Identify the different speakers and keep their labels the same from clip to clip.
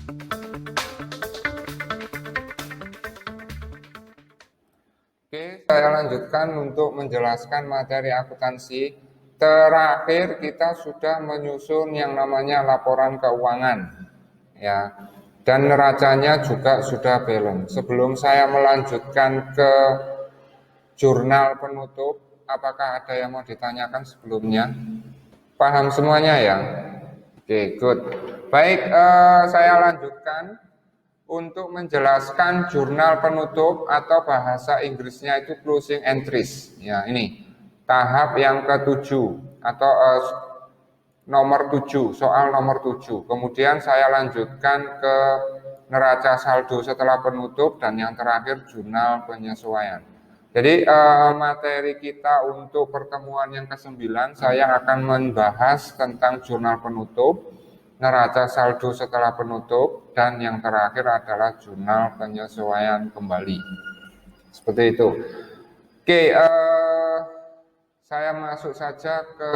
Speaker 1: Oke, saya lanjutkan untuk menjelaskan materi akuntansi. Terakhir kita sudah menyusun yang namanya laporan keuangan, ya, dan neracanya juga sudah balance. Sebelum saya melanjutkan ke jurnal penutup, apakah ada yang mau ditanyakan sebelumnya? Paham semuanya ya? Oke, good. Baik, saya lanjutkan. Untuk menjelaskan jurnal penutup atau bahasa Inggrisnya itu closing entries. Ya, ini tahap yang ketujuh atau nomor 7, soal nomor 7. Kemudian saya lanjutkan ke neraca saldo setelah penutup dan yang terakhir jurnal penyesuaian. Jadi materi kita untuk pertemuan yang ke-9 saya akan membahas tentang jurnal penutup, neraca saldo setelah penutup, dan yang terakhir adalah jurnal penyesuaian kembali. Seperti itu. Oke, saya masuk saja ke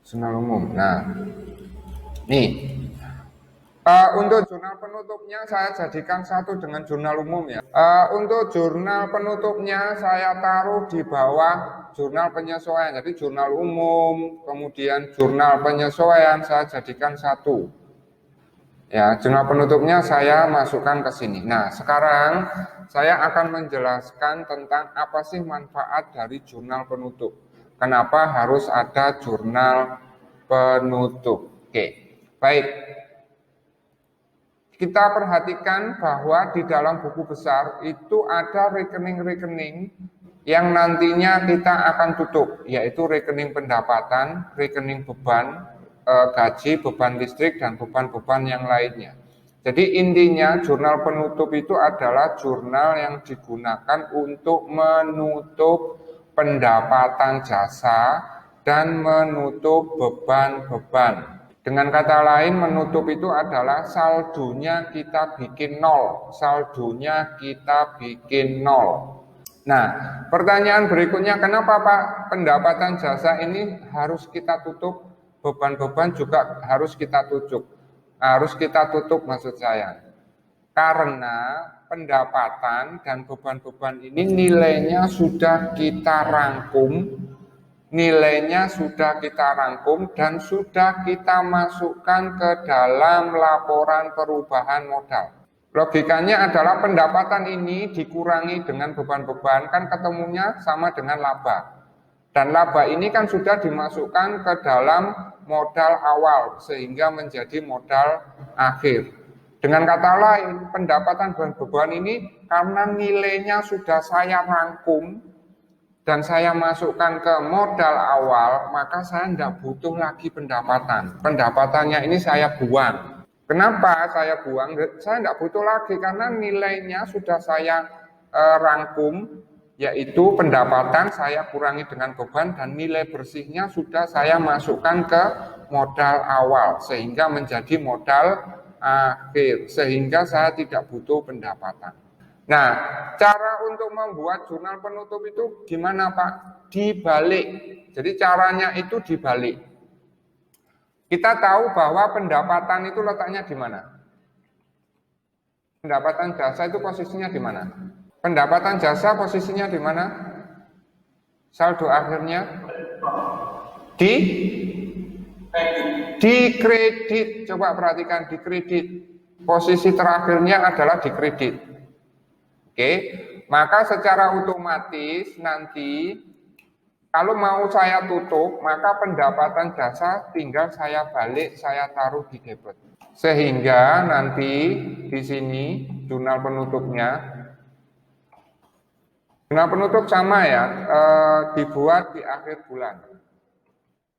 Speaker 1: jurnal umum. Nah, nih. Untuk jurnal penutupnya saya jadikan satu dengan jurnal umum ya. Untuk jurnal penutupnya saya taruh di bawah jurnal penyesuaian. Jadi jurnal umum, kemudian jurnal penyesuaian saya jadikan satu. Ya, jurnal penutupnya saya masukkan ke sini. Nah, sekarang saya akan menjelaskan tentang apa sih manfaat dari jurnal penutup. Kenapa harus ada jurnal penutup? Oke, baik. Kita perhatikan bahwa di dalam buku besar itu ada rekening-rekening yang nantinya kita akan tutup, yaitu rekening pendapatan, rekening beban, gaji, beban listrik, dan beban-beban yang lainnya. Jadi intinya jurnal penutup itu adalah jurnal yang digunakan untuk menutup pendapatan jasa dan menutup beban-beban. Dengan kata lain, menutup itu adalah saldonya kita bikin nol. Saldonya kita bikin nol. Nah, pertanyaan berikutnya, kenapa Pak pendapatan jasa ini harus kita tutup? Beban-beban juga harus kita tutup. Harus kita tutup maksud saya. Karena pendapatan dan beban-beban ini nilainya sudah kita rangkum. Nilainya sudah kita rangkum dan sudah kita masukkan ke dalam laporan perubahan modal. Logikanya adalah pendapatan ini dikurangi dengan beban-beban, kan ketemunya sama dengan laba. Dan laba ini kan sudah dimasukkan ke dalam modal awal sehingga menjadi modal akhir. Dengan kata lain, pendapatan dan beban ini karena nilainya sudah saya rangkum dan saya masukkan ke modal awal, maka saya tidak butuh lagi pendapatan. Pendapatannya ini saya buang. Kenapa saya buang? Saya tidak butuh lagi karena nilainya sudah saya rangkum, yaitu pendapatan saya kurangi dengan beban dan nilai bersihnya sudah saya masukkan ke modal awal sehingga menjadi modal akhir, sehingga saya tidak butuh pendapatan. Nah, cara untuk membuat jurnal penutup itu gimana Pak? Dibalik. Jadi caranya itu dibalik. Kita tahu bahwa pendapatan itu letaknya di mana? Pendapatan jasa itu posisinya di mana? Pendapatan jasa posisinya di mana? Saldo akhirnya di kredit. Coba perhatikan di kredit. Posisi terakhirnya adalah di kredit. Oke, maka secara otomatis nanti kalau mau saya tutup, maka pendapatan jasa tinggal saya balik, saya taruh di debit. Sehingga nanti di sini jurnal penutupnya, jurnal penutup sama ya, dibuat di akhir bulan.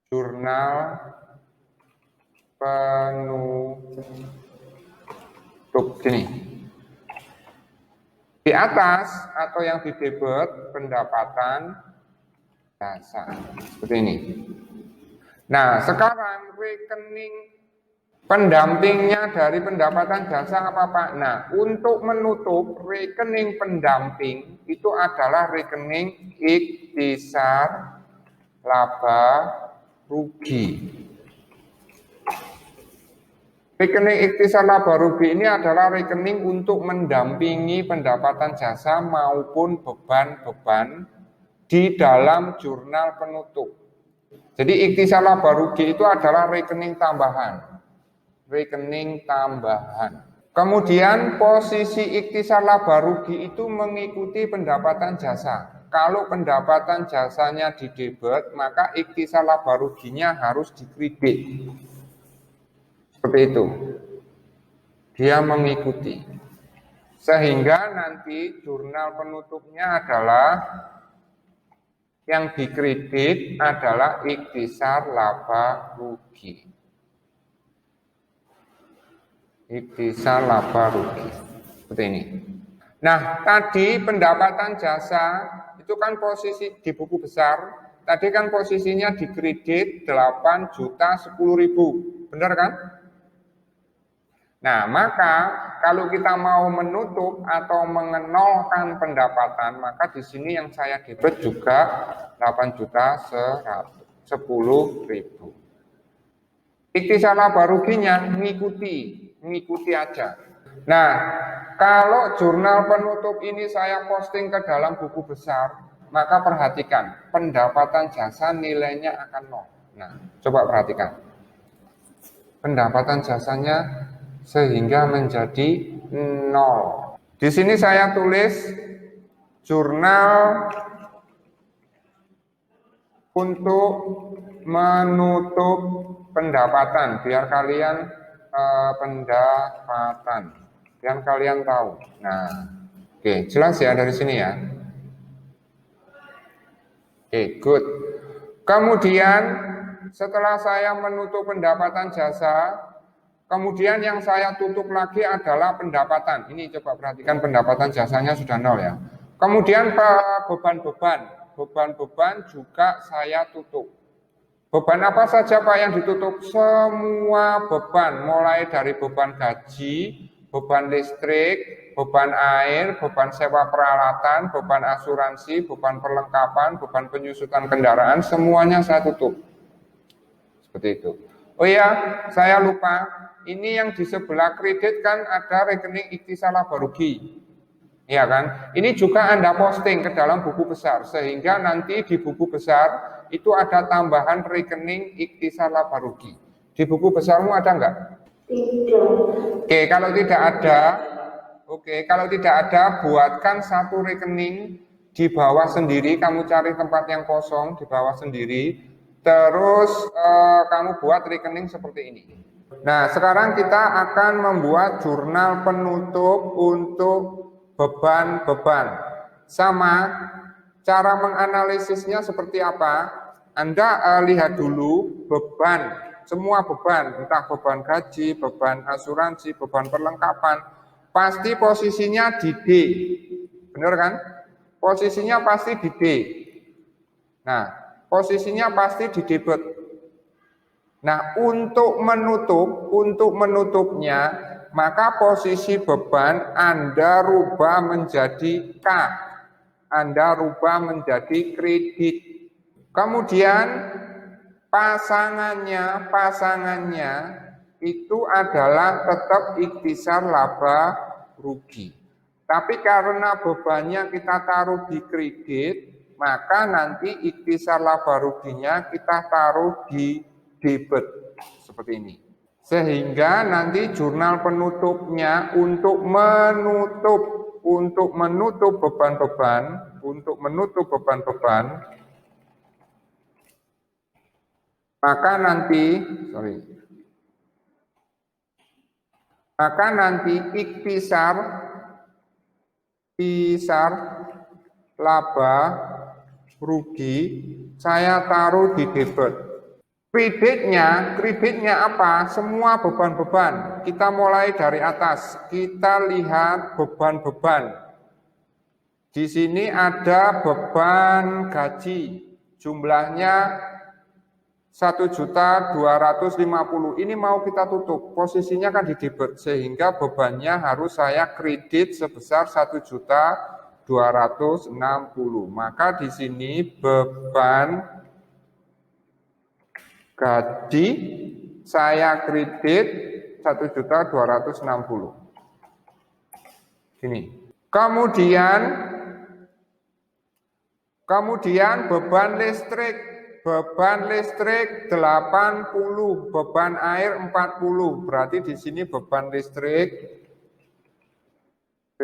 Speaker 1: Jurnal penutup ini. Di atas atau yang di debit pendapatan jasa seperti ini. Nah, sekarang rekening pendampingnya dari pendapatan jasa apa Pak? Nah, untuk menutup rekening pendamping itu adalah rekening ikhtisar laba rugi. Rekening ikhtisar laba rugi ini adalah rekening untuk mendampingi pendapatan jasa maupun beban-beban di dalam jurnal penutup. Jadi ikhtisar laba rugi itu adalah rekening tambahan. Rekening tambahan. Kemudian posisi ikhtisar laba rugi itu mengikuti pendapatan jasa. Kalau pendapatan jasanya di debit, maka ikhtisar laba ruginya harus dikredit. Seperti itu. Dia mengikuti. Sehingga nanti jurnal penutupnya adalah yang dikredit adalah ikhtisar laba rugi. Ikhtisar laba rugi. Seperti ini. Nah, tadi pendapatan jasa itu kan posisi di buku besar. Tadi kan posisinya dikredit 8 juta 10.000. Benar kan? Nah, maka kalau kita mau menutup atau mengenolkan pendapatan, maka di sini yang saya debit juga 8 juta 10.000. Ikhtisar laba ruginya ngikuti aja. Nah, kalau jurnal penutup ini saya posting ke dalam buku besar, maka perhatikan, pendapatan jasa nilainya akan 0. Nah, coba perhatikan. Pendapatan jasanya sehingga menjadi 0. Di sini saya tulis jurnal untuk menutup pendapatan, biar kalian biar kalian tahu. Nah, oke, jelas ya dari sini ya. Oke, good. Kemudian setelah saya menutup pendapatan jasa, kemudian yang saya tutup lagi adalah pendapatan. Ini coba perhatikan, pendapatan jasanya sudah 0 ya. Kemudian beban-beban juga saya tutup. Beban apa saja Pak yang ditutup? Semua beban, mulai dari beban gaji, beban listrik, beban air, beban sewa peralatan, beban asuransi, beban perlengkapan, beban penyusutan kendaraan, semuanya saya tutup. Seperti itu. Oh iya, saya lupa. Ini yang di sebelah kredit kan ada rekening ikhtisar laba rugi. Iya kan? Ini juga Anda posting ke dalam buku besar, sehingga nanti di buku besar itu ada tambahan rekening ikhtisar laba rugi. Di buku besarmu ada enggak? Tidak. Kalau tidak ada, buatkan satu rekening di bawah sendiri, kamu cari tempat yang kosong di bawah sendiri, terus kamu buat rekening seperti ini. Nah, sekarang kita akan membuat jurnal penutup untuk beban-beban. Sama, cara menganalisisnya seperti apa? Anda lihat dulu beban, semua beban, entah beban gaji, beban asuransi, beban perlengkapan, pasti posisinya di D. Benar kan? Posisinya pasti di D. Nah, posisinya pasti di debit. Nah, untuk menutupnya, maka posisi beban Anda rubah menjadi K. Anda rubah menjadi kredit. Kemudian pasangannya itu adalah tetap ikhtisar laba rugi. Tapi karena bebannya kita taruh di kredit, maka nanti ikhtisar laba ruginya kita taruh di debit seperti ini. Sehingga nanti jurnal penutupnya untuk menutup beban-beban, maka nanti ikhtisar laba rugi saya taruh di debit. Kreditnya apa? Semua beban-beban. Kita mulai dari atas. Kita lihat beban-beban. Di sini ada beban gaji. Jumlahnya 1.250.000. Ini mau kita tutup. Posisinya kan di debit, sehingga bebannya harus saya kredit sebesar 1.260.000. Maka di sini beban gaji saya kredit 1.260.000. Gini. Kemudian beban listrik 80, beban air 40. Berarti di sini beban listrik 80.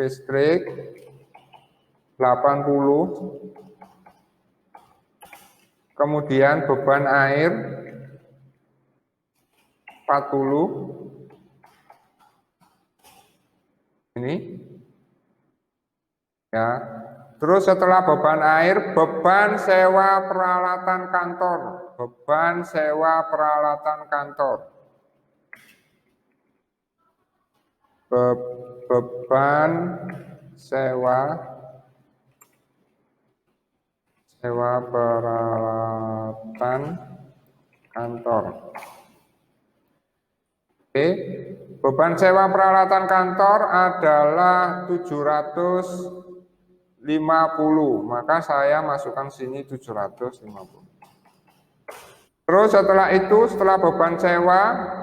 Speaker 1: Kemudian beban air 40. Ini. Ya. Terus setelah beban air, beban sewa peralatan kantor. Beban sewa peralatan kantor. Beban sewa peralatan kantor. Oke. Beban sewa peralatan kantor adalah 750, maka saya masukkan sini 750. Terus setelah itu, setelah beban sewa,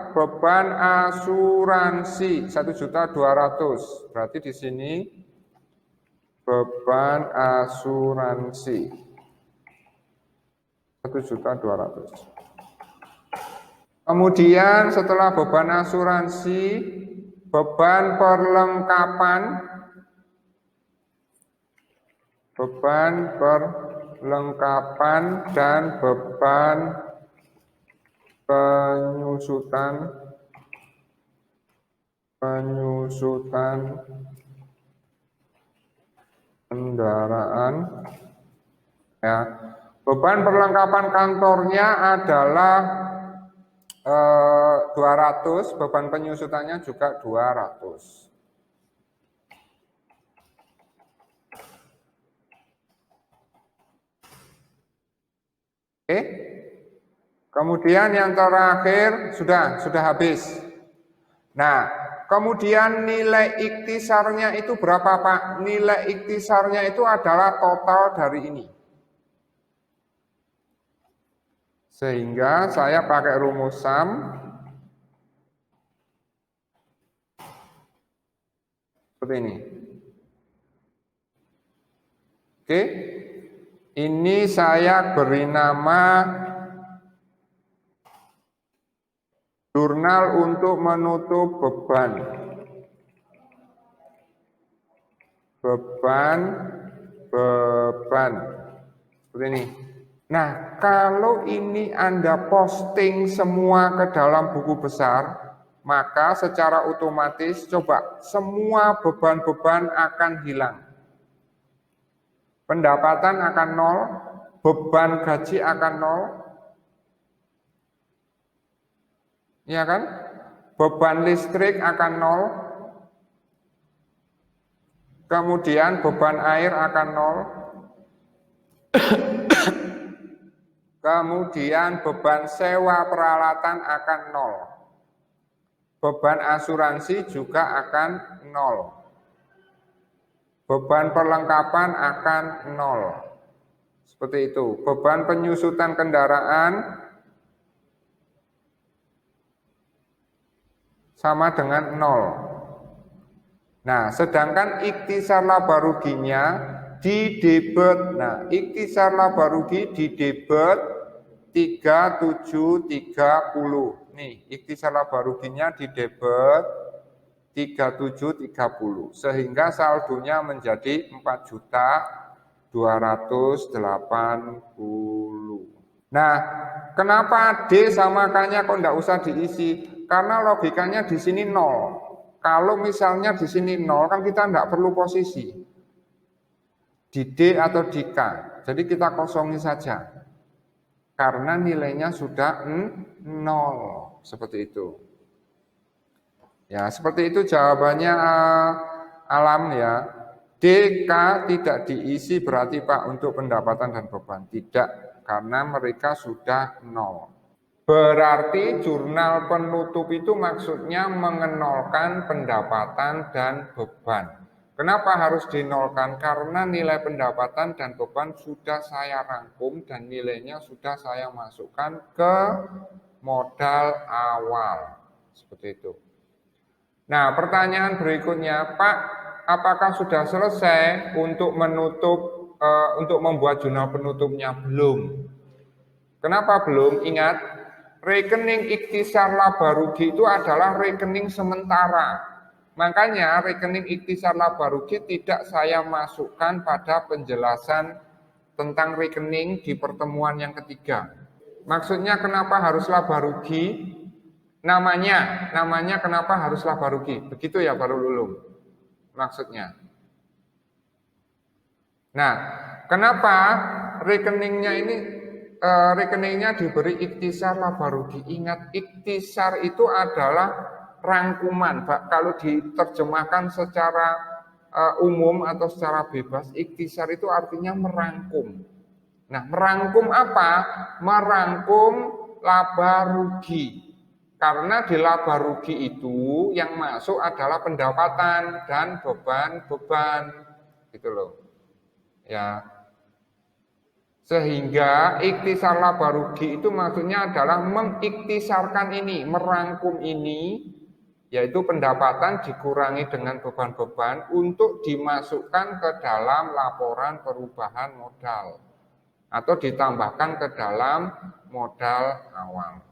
Speaker 1: beban asuransi 1.200.000. Berarti di sini beban asuransi 1.200.000. Kemudian setelah beban asuransi, beban perlengkapan dan beban penyusutan kendaraan. Ya, beban perlengkapan kantornya adalah 200, beban penyusutannya juga 200. Oke. Kemudian yang terakhir sudah habis. Nah, kemudian nilai iktisarnya itu berapa, Pak? Nilai iktisarnya itu adalah total dari ini. Sehingga saya pakai rumus SAM seperti ini. Oke, ini saya beri nama jurnal untuk menutup beban. Seperti ini. Nah, kalau ini Anda posting semua ke dalam buku besar, maka secara otomatis coba semua beban-beban akan hilang. Pendapatan akan nol, beban gaji akan nol. Ya kan? Beban listrik akan nol. Kemudian beban air akan nol. Kemudian beban sewa peralatan akan nol. Beban asuransi juga akan nol. Beban perlengkapan akan nol. Seperti itu. Beban penyusutan kendaraan sama dengan nol. Nah, sedangkan ikhtisar laba ruginya di debit. Nah, ikhtisar laba rugi di debit 3730. Nih, ikhtisar laba ruginya di debit 3730. Sehingga saldonya menjadi 4.280.000. Nah, kenapa D sama K-nya kok enggak usah diisi? Karena logikanya di sini nol. Kalau misalnya di sini nol, kan kita enggak perlu posisi di D atau di K. Jadi kita kosongi saja. Karena nilainya sudah nol. Seperti itu. Ya, seperti itu jawabannya Alam ya. D, K tidak diisi berarti Pak untuk pendapatan dan beban. Tidak, karena mereka sudah nol. Berarti jurnal penutup itu maksudnya mengenolkan pendapatan dan beban. Kenapa harus dinolkan? Karena nilai pendapatan dan beban sudah saya rangkum dan nilainya sudah saya masukkan ke modal awal. Seperti itu. Nah, pertanyaan berikutnya, Pak, apakah sudah selesai untuk untuk membuat jurnal penutupnya? Belum. Kenapa belum? Ingat, rekening ikhtisar laba rugi itu adalah rekening sementara. Makanya rekening ikhtisar laba rugi tidak saya masukkan pada penjelasan tentang rekening di pertemuan yang ketiga. Maksudnya kenapa harus laba rugi? Namanya kenapa harus laba rugi? Begitu ya Baru Ulum maksudnya. Nah, kenapa rekeningnya diberi ikhtisar laba rugi? Ingat, ikhtisar itu adalah rangkuman. Kalau diterjemahkan secara umum atau secara bebas, ikhtisar itu artinya merangkum. Nah, merangkum apa? Merangkum laba rugi. Karena di laba rugi itu yang masuk adalah pendapatan dan beban-beban, gitu loh. Ya. Sehingga ikhtisar laba rugi itu maksudnya adalah mengikhtisarkan ini, merangkum ini, yaitu pendapatan dikurangi dengan beban-beban untuk dimasukkan ke dalam laporan perubahan modal atau ditambahkan ke dalam modal awal.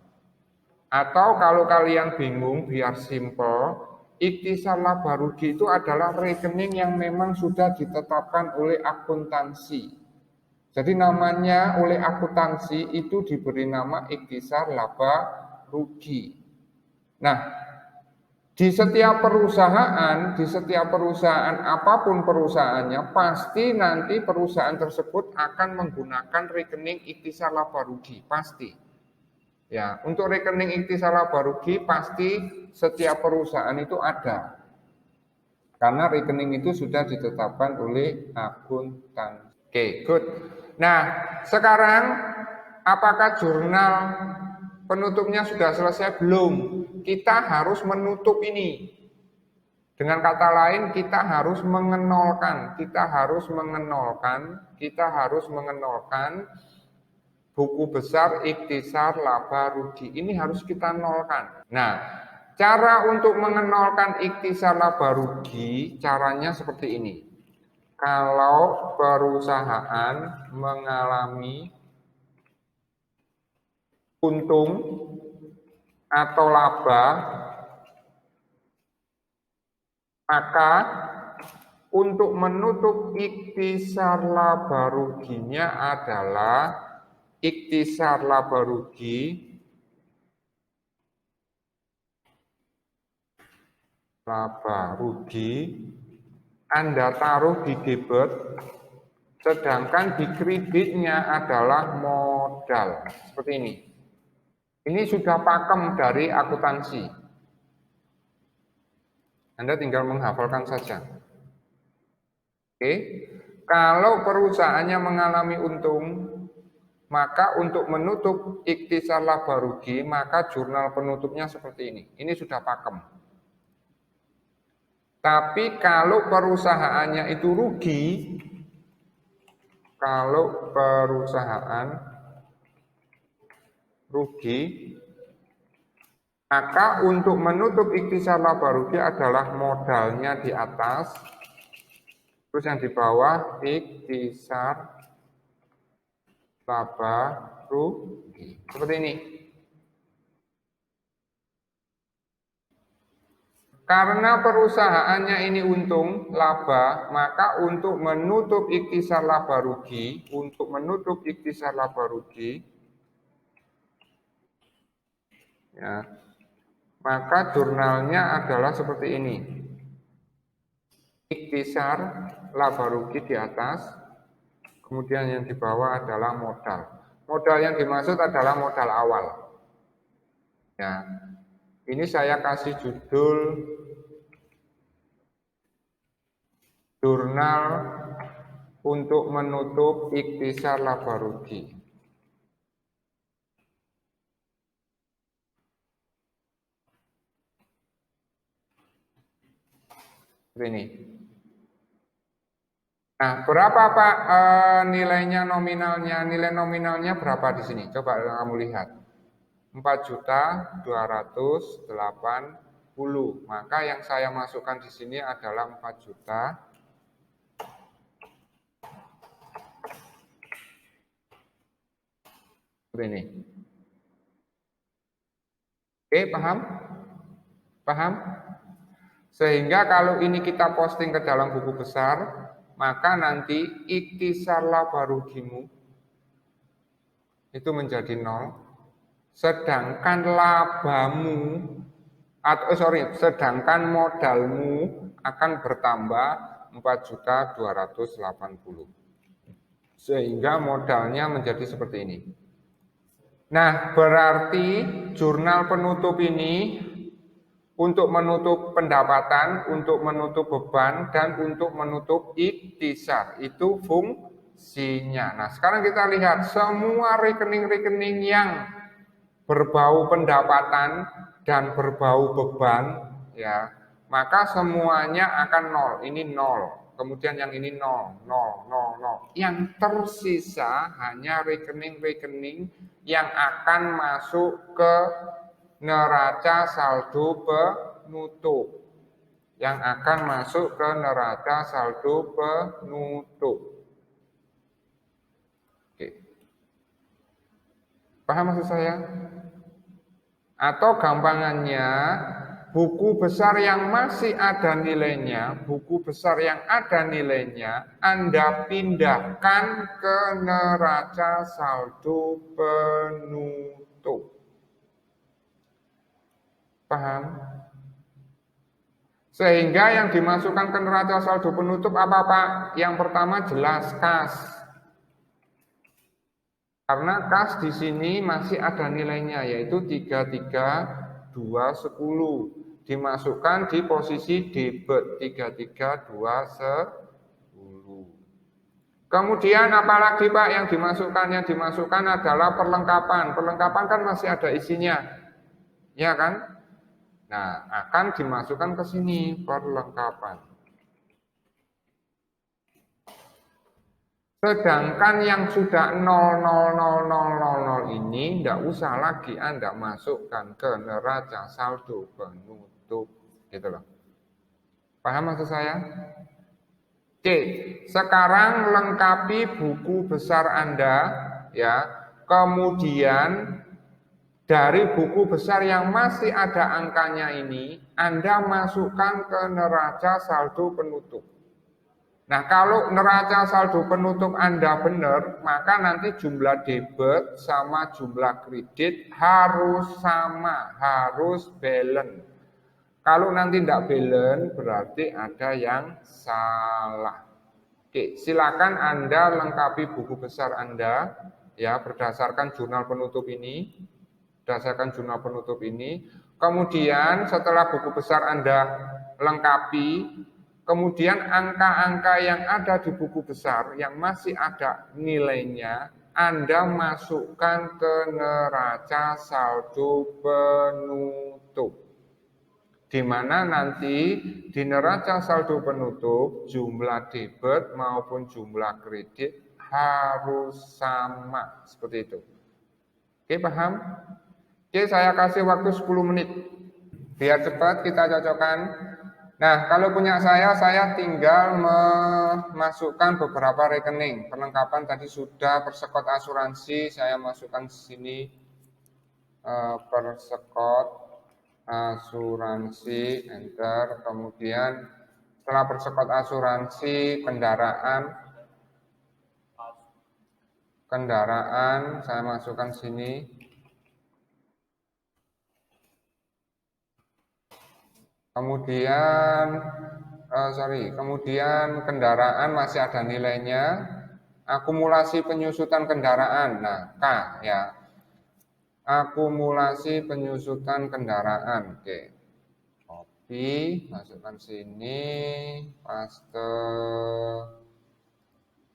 Speaker 1: Atau kalau kalian bingung, biar simple, ikhtisar laba rugi itu adalah rekening yang memang sudah ditetapkan oleh akuntansi. Jadi namanya oleh akuntansi itu diberi nama ikhtisar laba rugi. Nah, di setiap perusahaan apapun perusahaannya, pasti nanti perusahaan tersebut akan menggunakan rekening ikhtisar laba rugi, pasti. Ya, untuk rekening ikhtisar laba rugi pasti setiap perusahaan itu ada. Karena rekening itu sudah ditetapkan oleh akuntan. Oke, good. Nah, sekarang apakah jurnal penutupnya sudah selesai? Belum. Kita harus menutup ini. Dengan kata lain, kita harus mengenolkan buku besar ikhtisar laba rugi. Ini harus kita nolkan. Nah, cara untuk mengenolkan ikhtisar laba rugi, caranya seperti ini. Kalau perusahaan mengalami untung atau laba, maka untuk menutup ikhtisar laba ruginya adalah ikhtisar laba rugi Anda taruh di debit, sedangkan di kreditnya adalah modal. Seperti ini. Ini sudah pakem dari akuntansi. Anda tinggal menghafalkan saja. Oke. Kalau perusahaannya mengalami untung, maka untuk menutup ikhtisar laba rugi, maka jurnal penutupnya seperti ini. Ini sudah pakem. Tapi kalau perusahaannya itu rugi, maka untuk menutup ikhtisar laba rugi adalah modalnya di atas, terus yang di bawah ikhtisar laba rugi. Seperti ini. Karena perusahaannya ini untung, laba, maka untuk menutup ikhtisar laba rugi, ya, maka jurnalnya adalah seperti ini. Ikhtisar laba rugi di atas, kemudian yang di bawah adalah modal. Modal yang dimaksud adalah modal awal. Ya, ini saya kasih judul jurnal untuk menutup ikhtisar laba rugi. Ini. Nah, berapa Pak nilainya nominalnya? Nilai nominalnya berapa di sini? Coba kamu lihat. 4.280.000. Maka yang saya masukkan di sini adalah 4 juta. Seperti ini. Oke, paham? Paham? Sehingga kalau ini kita posting ke dalam buku besar, maka nanti ikhtisar laba rugimu itu menjadi 0, sedangkan labamu sedangkan modalmu akan bertambah 4.280. Sehingga modalnya menjadi seperti ini. Nah, berarti jurnal penutup ini untuk menutup pendapatan, untuk menutup beban, dan untuk menutup ikhtisar. Itu fungsinya. Nah, sekarang kita lihat semua rekening-rekening yang berbau pendapatan dan berbau beban, ya, maka semuanya akan 0. Ini 0. Kemudian yang ini 0, 0, 0, 0. Yang tersisa hanya rekening-rekening yang akan masuk ke neraca saldo penutup. Yang akan masuk ke neraca saldo penutup. Oke. Paham maksud saya? Atau gampangannya, buku besar yang masih ada nilainya, Anda pindahkan ke neraca saldo penutup. Paham? Sehingga yang dimasukkan ke neraca saldo penutup apa, Pak? Yang pertama jelas kas. Karena kas di sini masih ada nilainya, yaitu 33210. Dimasukkan di posisi debit 33210. Kemudian apalagi Pak yang dimasukkan? Yang dimasukkan adalah perlengkapan. Perlengkapan kan masih ada isinya, ya kan? Nah, akan dimasukkan ke sini perlengkapan. Sedangkan yang sudah 0,00000 ini tidak usah lagi Anda masukkan ke neraca saldo penutup, gitu loh. Paham maksud saya? Oke, sekarang lengkapi buku besar Anda, ya. Kemudian dari buku besar yang masih ada angkanya ini, Anda masukkan ke neraca saldo penutup. Nah, kalau neraca saldo penutup Anda benar, maka nanti jumlah debit sama jumlah kredit harus sama, harus balance. Kalau nanti tidak balance, berarti ada yang salah. Oke, silakan Anda lengkapi buku besar Anda, ya, berdasarkan jurnal penutup ini. Kemudian setelah buku besar Anda lengkapi, kemudian angka-angka yang ada di buku besar yang masih ada nilainya, Anda masukkan ke neraca saldo penutup. Di mana nanti di neraca saldo penutup jumlah debit maupun jumlah kredit harus sama, seperti itu. Oke, paham? Oke, saya kasih waktu 10 menit. Biar cepat kita cocokkan. Nah, kalau punya saya tinggal memasukkan beberapa rekening. Perlengkapan tadi sudah, persekot asuransi, saya masukkan di sini persekot asuransi, enter. Kemudian setelah persekot asuransi, kendaraan, saya masukkan sini. Kemudian kendaraan masih ada nilainya. Akumulasi penyusutan kendaraan, nah K, ya. Akumulasi penyusutan kendaraan, oke. Copy, masukkan sini, paste.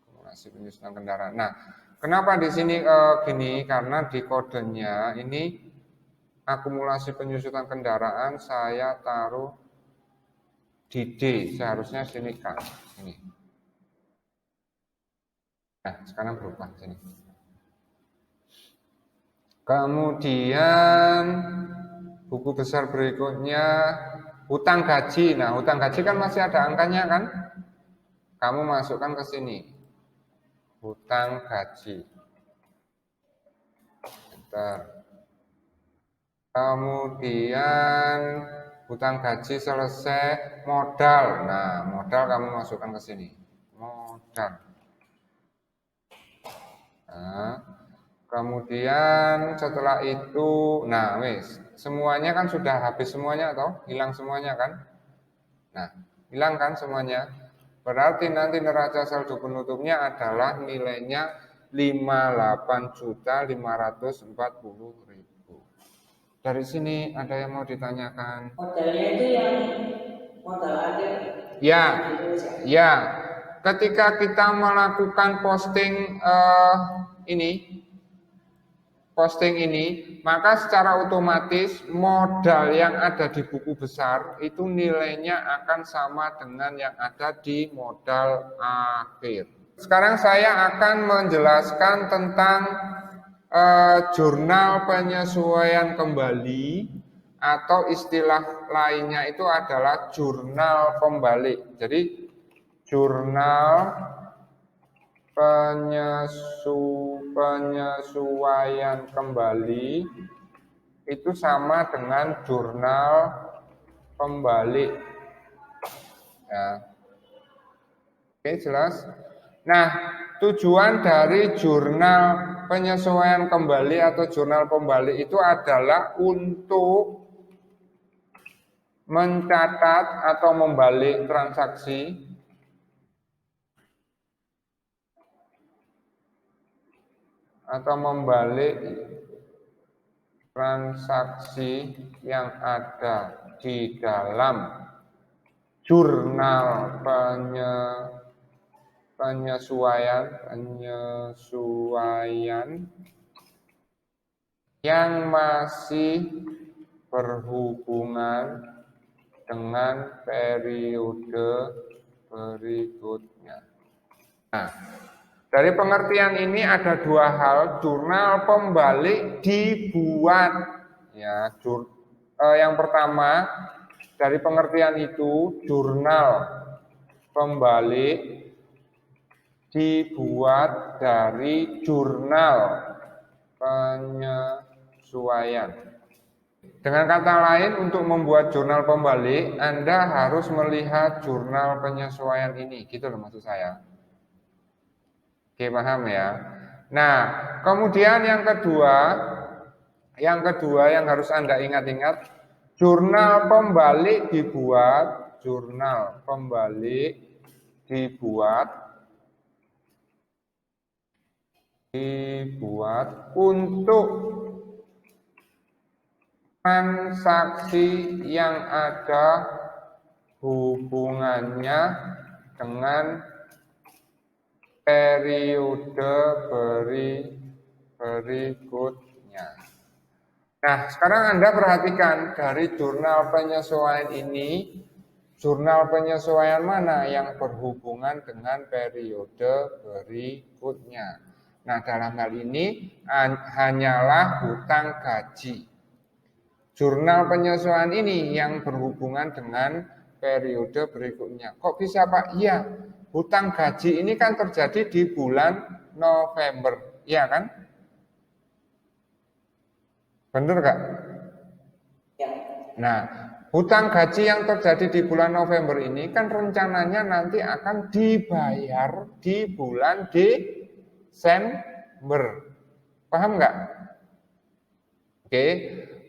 Speaker 1: Akumulasi penyusutan kendaraan. Nah, kenapa di sini gini? Karena di kodenya ini akumulasi penyusutan kendaraan saya taruh di D, seharusnya sini K. Ini. Nah, sekarang berubah sini. Kemudian buku besar berikutnya hutang gaji. Nah, hutang gaji kan masih ada angkanya kan? Kamu masukkan ke sini. Hutang gaji. Bentar. Kemudian hutang gaji selesai, modal. Nah, modal kamu masukkan ke sini. Modal. Nah, kemudian setelah itu, nah wis, semuanya kan sudah habis semuanya atau hilang semuanya kan? Nah, hilang kan semuanya. Berarti nanti neraca saldo penutupnya adalah nilainya 58.540.000. Dari sini ada yang mau ditanyakan?
Speaker 2: Modalnya itu yang modal akhir.
Speaker 1: Ya, ya. Ketika kita melakukan posting ini, maka secara otomatis modal yang ada di buku besar itu nilainya akan sama dengan yang ada di modal akhir. Sekarang saya akan menjelaskan tentang jurnal penyesuaian kembali atau istilah lainnya itu adalah jurnal pembalik. Jadi jurnal penyesuaian kembali itu sama dengan jurnal pembalik. Ya. Oke, jelas? Nah, tujuan dari jurnal penyesuaian kembali atau jurnal pembalik itu adalah untuk mencatat atau membalik transaksi yang ada di dalam jurnal penyesuaian yang masih berhubungan dengan periode berikutnya. Nah, dari pengertian ini ada dua hal. Jurnal pembalik dibuat. Ya, yang pertama dari pengertian itu jurnal pembalik dibuat dari jurnal penyesuaian. Dengan kata lain, untuk membuat jurnal pembalik, Anda harus melihat jurnal penyesuaian ini. Gitu loh maksud saya. Oke, paham ya? Nah, kemudian yang kedua yang harus Anda ingat-ingat, jurnal pembalik dibuat untuk transaksi yang ada hubungannya dengan periode berikutnya. Nah, sekarang Anda perhatikan dari jurnal penyesuaian ini, jurnal penyesuaian mana yang berhubungan dengan periode berikutnya. Nah, dalam hal ini hanyalah hutang gaji. Jurnal penyesuaian ini yang berhubungan dengan periode berikutnya. Kok bisa Pak? Iya, hutang gaji ini kan terjadi di bulan November, iya kan? Bener gak?
Speaker 2: Ya.
Speaker 1: Nah, hutang gaji yang terjadi di bulan November ini kan rencananya nanti akan dibayar di bulan Desember. Paham nggak? Oke,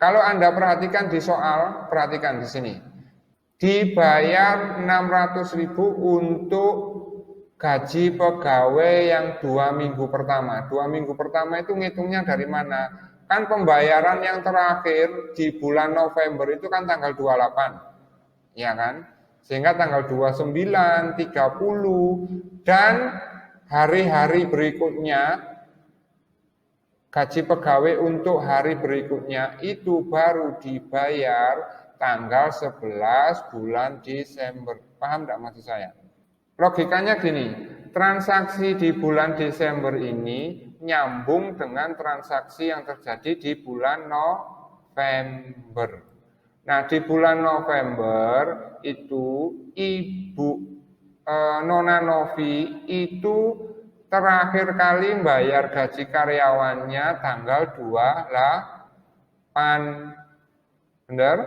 Speaker 1: kalau Anda perhatikan di soal, perhatikan di sini. Dibayar 600.000 untuk gaji pegawai yang 2 minggu pertama. 2 minggu pertama itu ngitungnya dari mana? Kan pembayaran yang terakhir di bulan November itu kan tanggal 28. Ya kan? Sehingga tanggal 29, 30 dan hari-hari berikutnya gaji pegawai untuk hari berikutnya itu baru dibayar tanggal 11 bulan Desember. Paham enggak maksud saya? Logikanya gini, transaksi di bulan Desember ini nyambung dengan transaksi yang terjadi di bulan November. Nah, di bulan November itu Ibu Nona Novi itu terakhir kali bayar gaji karyawannya tanggal 28. Benar?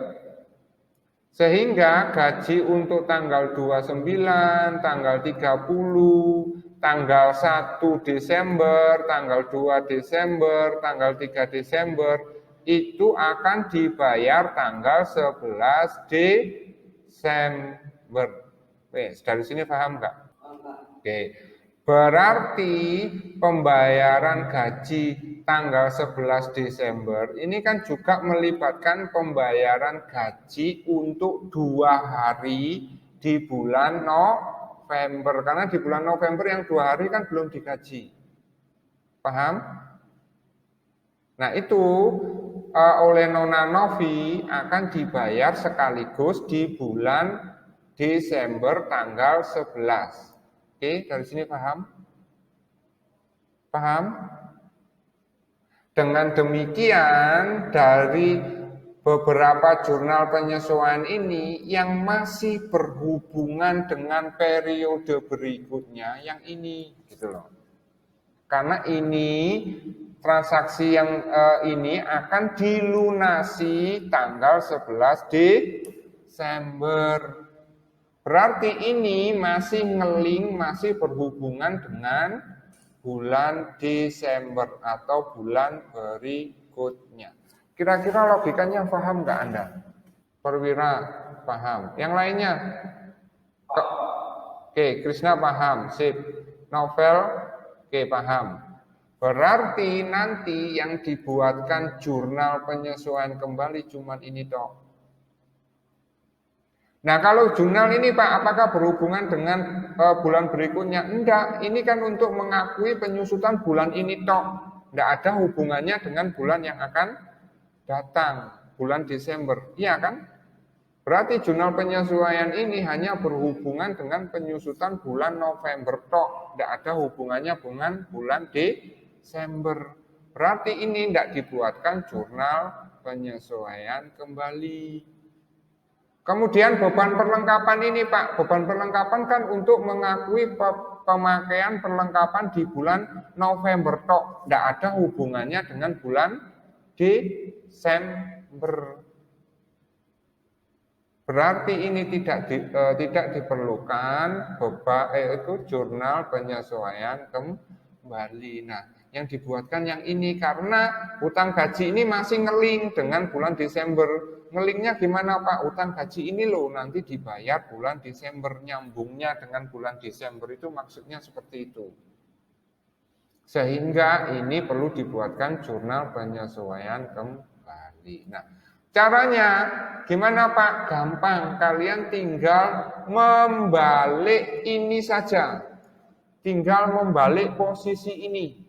Speaker 1: Sehingga gaji untuk tanggal 29, tanggal 30, tanggal 1 Desember, tanggal 2 Desember, tanggal 3 Desember itu akan dibayar tanggal 11 Desember. Wes, dari sini paham nggak? Oke. Berarti pembayaran gaji tanggal 11 Desember ini kan juga melibatkan pembayaran gaji untuk 2 hari di bulan November. Karena di bulan November yang 2 hari kan belum digaji. Paham? Nah itu oleh Nona Novi akan dibayar sekaligus di bulan Desember tanggal 11. Oke, dari sini paham? Paham? Dengan demikian, dari beberapa jurnal penyesuaian ini yang masih berhubungan dengan periode berikutnya, yang ini, gitu loh. Karena ini, transaksi yang ini akan dilunasi tanggal 11 Desember. Berarti ini masih ngeling, masih berhubungan dengan bulan Desember atau bulan berikutnya. Kira-kira logikanya paham nggak Anda? Perwira paham. Yang lainnya? Oke, Krishna paham. Sip. Novel? Oke, paham. Berarti nanti yang dibuatkan jurnal penyesuaian kembali cuma ini toh. Nah kalau jurnal ini Pak, apakah berhubungan dengan bulan berikutnya? Enggak, ini kan untuk mengakui penyusutan bulan ini tok. Enggak ada hubungannya dengan bulan yang akan datang, bulan Desember. Iya kan? Berarti jurnal penyesuaian ini hanya berhubungan dengan penyusutan bulan November tok. Enggak ada hubungannya dengan bulan Desember. Berarti ini enggak dibuatkan jurnal penyesuaian kembali. Kemudian beban perlengkapan ini Pak, beban perlengkapan kan untuk mengakui pemakaian perlengkapan di bulan November tok, tidak ada hubungannya dengan bulan Desember. Berarti ini tidak diperlukan itu jurnal penyesuaian kembali. Nah, yang dibuatkan yang ini karena utang gaji ini masih ngeling dengan bulan Desember. Ngelingnya gimana Pak? Utang gaji ini loh nanti dibayar bulan Desember, nyambungnya dengan bulan Desember itu maksudnya seperti itu. Sehingga ini perlu dibuatkan jurnal penyesuaian kembali. Nah, caranya gimana Pak? Gampang, kalian tinggal membalik ini saja. Tinggal membalik posisi ini.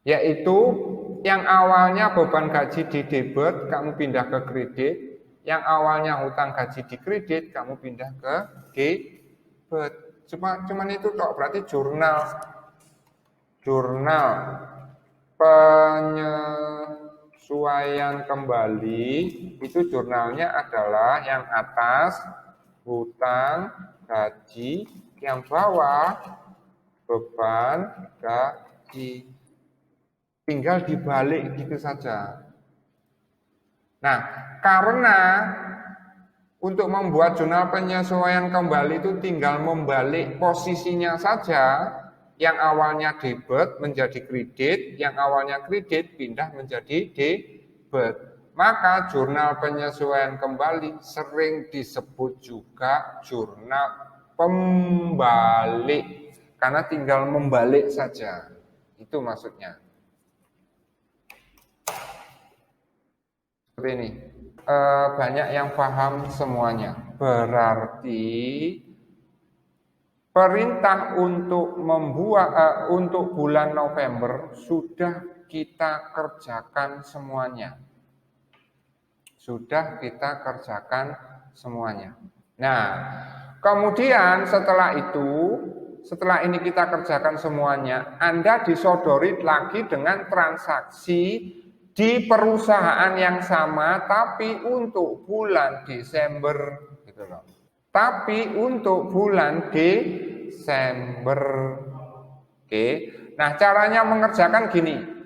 Speaker 1: Yaitu yang awalnya beban gaji di debit, kamu pindah ke kredit. Yang awalnya hutang gaji di kredit, kamu pindah ke debit. Cuman itu tok, berarti jurnal penyesuaian kembali, itu jurnalnya adalah yang atas, hutang gaji, yang bawah, beban gaji. Tinggal dibalik gitu saja. Nah, karena untuk membuat jurnal penyesuaian kembali itu tinggal membalik posisinya saja, yang awalnya debit menjadi kredit, yang awalnya kredit pindah menjadi debit. Maka jurnal penyesuaian kembali sering disebut juga jurnal pembalik, karena tinggal membalik saja. Itu maksudnya. Seperti ini, banyak yang paham semuanya. Berarti perintah untuk membuat untuk bulan November sudah kita kerjakan semuanya. Sudah kita kerjakan semuanya. Nah, kemudian setelah ini kita kerjakan semuanya, Anda disodori lagi dengan transaksi di perusahaan yang sama tapi untuk bulan Desember gitu loh. Tapi untuk bulan Desember. Oke. Nah, caranya mengerjakan gini.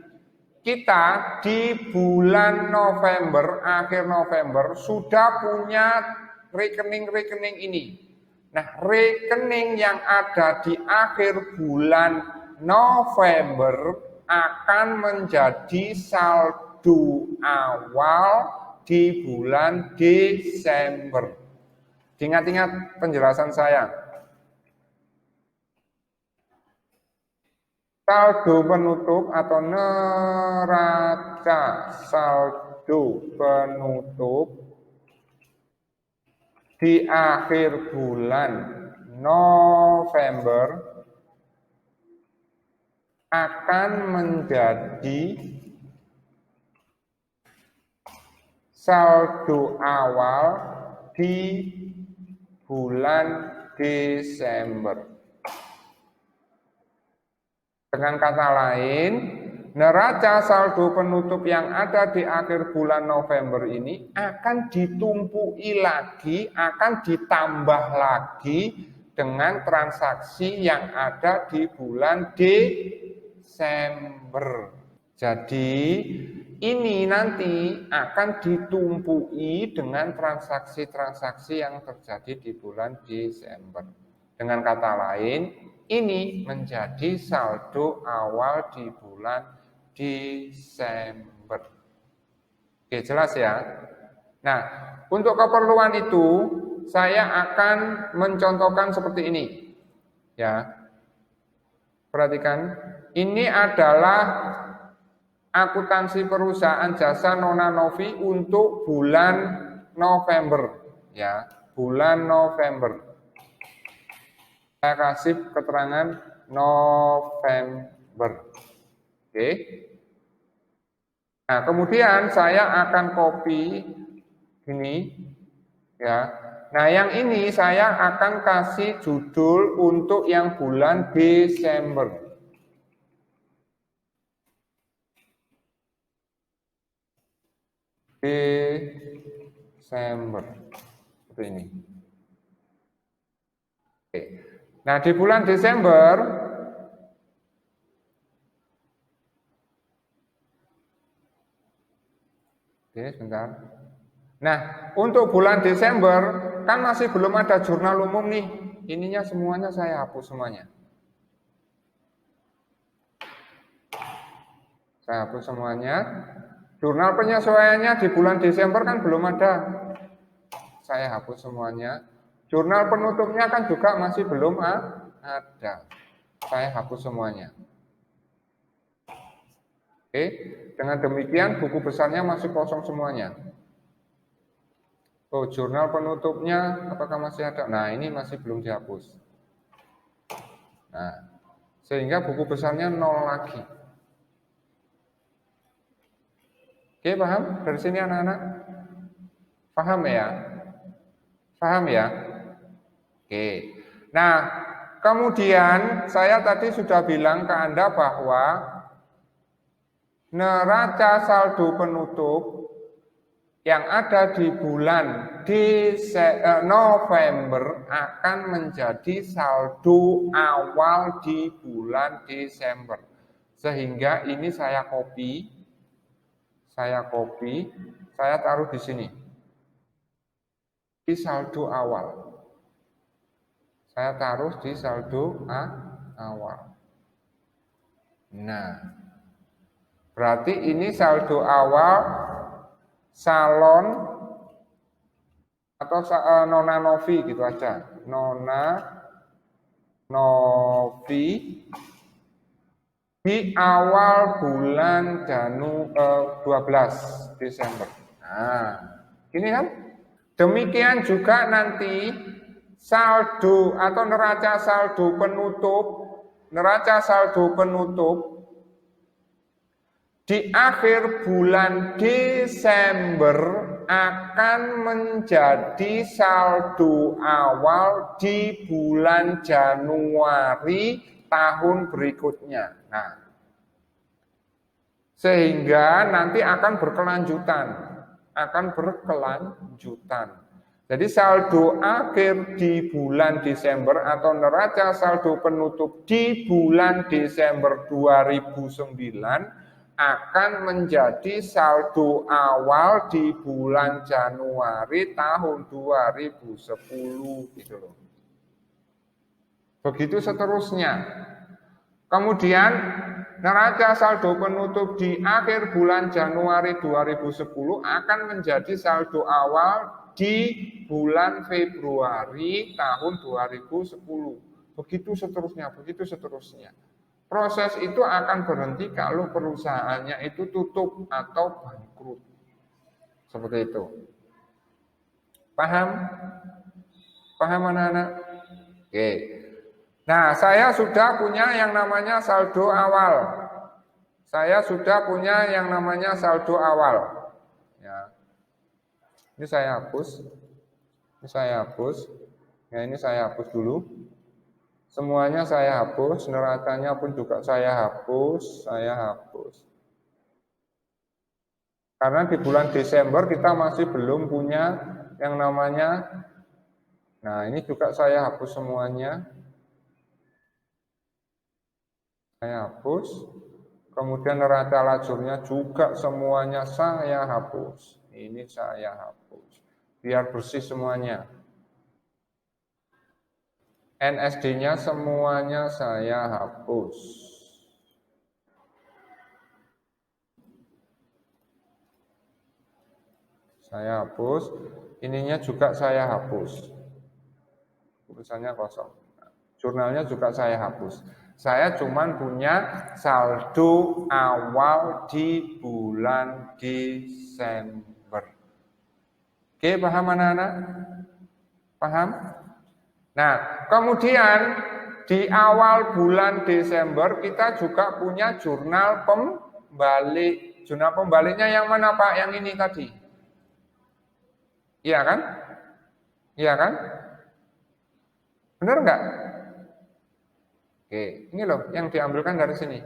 Speaker 1: Kita di bulan November, akhir November sudah punya rekening-rekening ini. Nah, rekening yang ada di akhir bulan November akan menjadi saldo awal di bulan Desember. Ingat-ingat penjelasan saya. Saldo penutup atau neraca saldo penutup di akhir bulan November akan menjadi saldo awal di bulan Desember. Dengan kata lain, neraca saldo penutup yang ada di akhir bulan November ini akan ditumpui lagi, akan ditambah lagi dengan transaksi yang ada di bulan Desember. Jadi ini nanti akan ditumpui dengan transaksi-transaksi yang terjadi di bulan Desember. Dengan kata lain, ini menjadi saldo awal di bulan Desember. Oke, jelas ya? Nah, untuk keperluan itu saya akan mencontohkan seperti ini. Ya. Perhatikan, ini adalah akuntansi perusahaan jasa Nona Novi untuk bulan November, ya, bulan November. Saya kasih keterangan November. Oke. Nah, kemudian saya akan copy ini, ya. Nah, yang ini saya akan kasih judul untuk yang bulan Desember. Desember seperti ini. Oke. Nah, di bulan Desember sebentar. Nah, untuk bulan Desember kan masih belum ada jurnal umum nih. Ininya semuanya saya hapus semuanya. Saya hapus semuanya. Jurnal penyesuaiannya di bulan Desember kan belum ada. Saya hapus semuanya. Jurnal penutupnya kan juga masih belum ada. Saya hapus semuanya. Oke, dengan demikian buku besarnya masih kosong semuanya. Oh, jurnal penutupnya apakah masih ada? Nah, ini masih belum dihapus. Nah, sehingga buku besarnya 0 lagi. Oke, paham? Dari sini anak-anak? Paham ya? Paham ya? Oke. Nah, kemudian saya tadi sudah bilang ke Anda bahwa neraca saldo penutup yang ada di bulan November akan menjadi saldo awal di bulan Desember. Sehingga ini saya copy, saya taruh di sini. Di saldo awal. Saya taruh di saldo awal. Nah, berarti ini saldo awal salon atau Nona Novi gitu aja. Nona Novi di awal bulan 12 Desember. Nah, ini kan. Demikian juga nanti saldo atau neraca saldo penutup di akhir bulan Desember akan menjadi saldo awal di bulan Januari tahun berikutnya. Nah, Sehingga nanti akan berkelanjutan. Jadi saldo akhir di bulan Desember atau neraca saldo penutup di bulan Desember 2009 akan menjadi saldo awal di bulan Januari tahun 2010 gitu loh. Begitu seterusnya. Kemudian neraca saldo penutup di akhir bulan Januari 2010 akan menjadi saldo awal di bulan Februari tahun 2010. Begitu seterusnya. Proses itu akan berhenti kalau perusahaannya itu tutup atau bangkrut. Seperti itu. Paham? Paham anak-anak? Oke. Nah, saya sudah punya yang namanya saldo awal. Ya. Ini saya hapus. Ya, ini saya hapus dulu. Semuanya saya hapus, neracanya pun juga saya hapus. Karena di bulan Desember kita masih belum punya yang namanya, nah ini juga saya hapus semuanya. Saya hapus, kemudian neraca lajurnya juga semuanya saya hapus. Ini saya hapus, biar bersih semuanya. NSD-nya semuanya saya hapus. Ininya juga saya hapus. Tulisannya kosong. Jurnalnya juga saya hapus. Saya cuman punya saldo awal di bulan Desember. Oke, paham anak-anak? Paham? Nah, kemudian di awal bulan Desember kita juga punya jurnal pembalik. Jurnal pembaliknya yang mana Pak? Yang ini tadi. Iya kan? Benar enggak? Oke, ini loh yang diambilkan dari sini.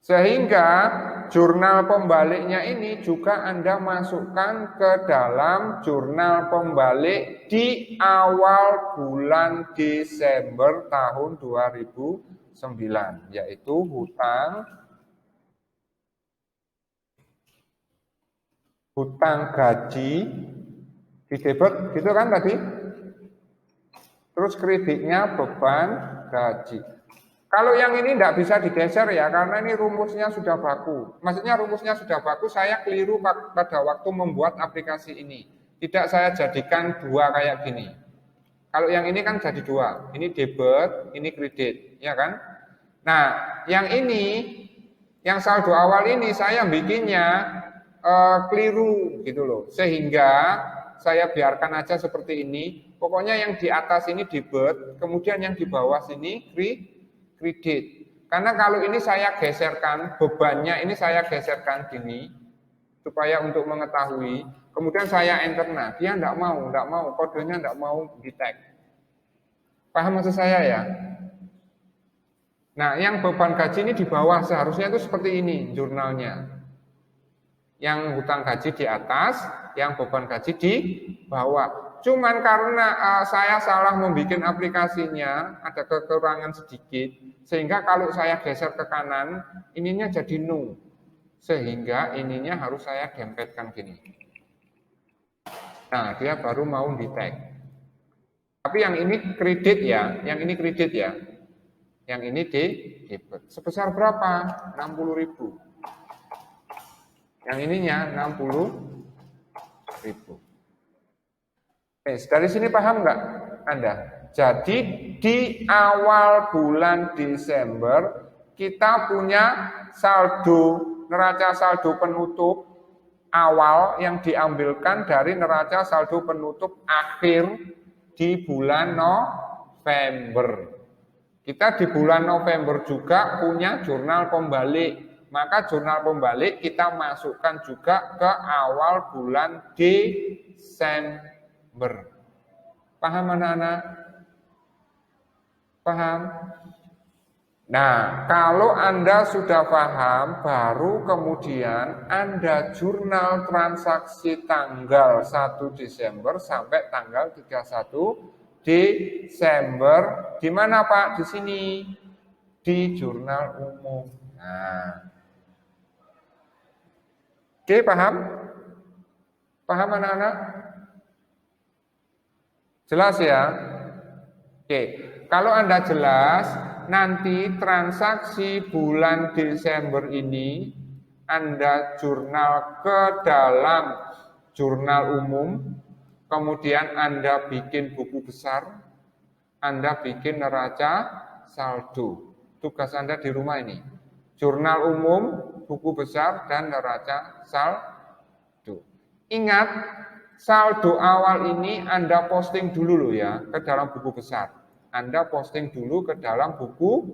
Speaker 1: Sehingga jurnal pembaliknya ini juga Anda masukkan ke dalam jurnal pembalik di awal bulan Desember tahun 2009, yaitu hutang gaji di debit, gitu kan tadi? Terus kreditnya beban gaji. Kalau yang ini tidak bisa digeser ya, karena ini rumusnya sudah baku. Maksudnya rumusnya sudah baku, saya keliru pada waktu membuat aplikasi ini. Tidak saya jadikan dua kayak gini. Kalau yang ini kan jadi dua, ini debit, ini kredit, ya kan? Nah, yang ini, yang saldo awal ini saya bikinnya keliru gitu loh. Sehingga saya biarkan aja seperti ini. Pokoknya yang di atas ini debit, kemudian yang di bawah sini kredit. Karena kalau ini saya geserkan, bebannya ini saya geserkan gini, supaya untuk mengetahui, kemudian saya enter, nah dia enggak mau, kodenya enggak mau di-tag. Paham maksud saya ya? Nah, yang beban gaji ini di bawah, seharusnya itu seperti ini jurnalnya. Yang hutang gaji di atas, yang beban gaji di bawah. Cuman karena saya salah membuat aplikasinya, ada kekurangan sedikit, sehingga kalau saya geser ke kanan, ininya jadi no. Sehingga ininya harus saya dempetkan gini. Nah, dia baru mau di-tag. Tapi yang ini kredit ya, Yang ini debit. Sebesar berapa? 60.000. Yang ininya 60.000. Dari sini paham nggak Anda? Jadi di awal bulan Desember kita punya neraca saldo penutup awal yang diambilkan dari neraca saldo penutup akhir di bulan November. Kita di bulan November juga punya jurnal pembalik. Maka jurnal pembalik kita masukkan juga ke awal bulan Desember. Paham anak-anak? Paham? Nah, kalau Anda sudah paham, baru kemudian Anda jurnal transaksi tanggal 1 Desember sampai tanggal 31 Desember. Di mana Pak? Di sini. Di jurnal umum. Nah. Oke, paham? Paham anak-anak? Jelas ya? Oke, kalau Anda jelas, nanti transaksi bulan Desember ini Anda jurnal ke dalam jurnal umum, kemudian Anda bikin buku besar, Anda bikin neraca saldo. Tugas Anda di rumah ini. Jurnal umum, buku besar, dan neraca saldo. Ingat, saldo awal ini Anda posting dulu loh ya, ke dalam buku besar. Anda posting dulu ke dalam buku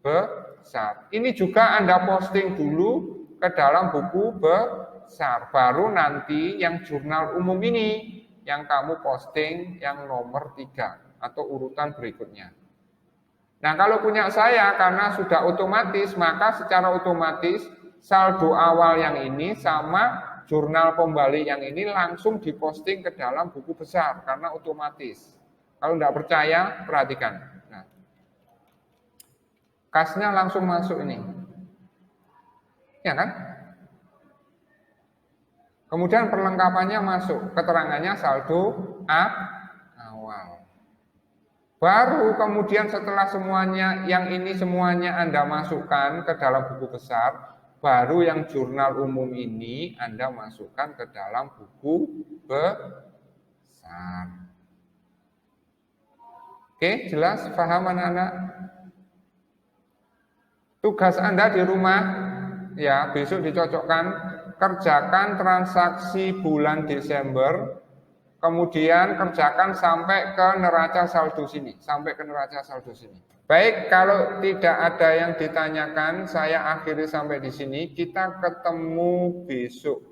Speaker 1: besar. Ini juga Anda posting dulu ke dalam buku besar. Baru nanti yang jurnal umum ini, yang kamu posting yang nomor 3 atau urutan berikutnya. Nah, kalau punya saya karena sudah otomatis, maka secara otomatis saldo awal yang ini sama jurnal pembalik yang ini langsung diposting ke dalam buku besar karena otomatis. Kalau tidak percaya, perhatikan. Nah, kasnya langsung masuk ini. Ya kan? Kemudian perlengkapannya masuk, keterangannya saldo awal. Baru kemudian setelah semuanya, yang ini semuanya Anda masukkan ke dalam buku besar, baru yang jurnal umum ini Anda masukkan ke dalam buku besar. Oke, jelas? Paham anak-anak? Tugas Anda di rumah, ya besok dicocokkan, kerjakan transaksi bulan Desember, kemudian kerjakan sampai ke neraca saldo sini, sampai ke neraca saldo sini. Baik, kalau tidak ada yang ditanyakan, saya akhiri sampai di sini. Kita ketemu besok.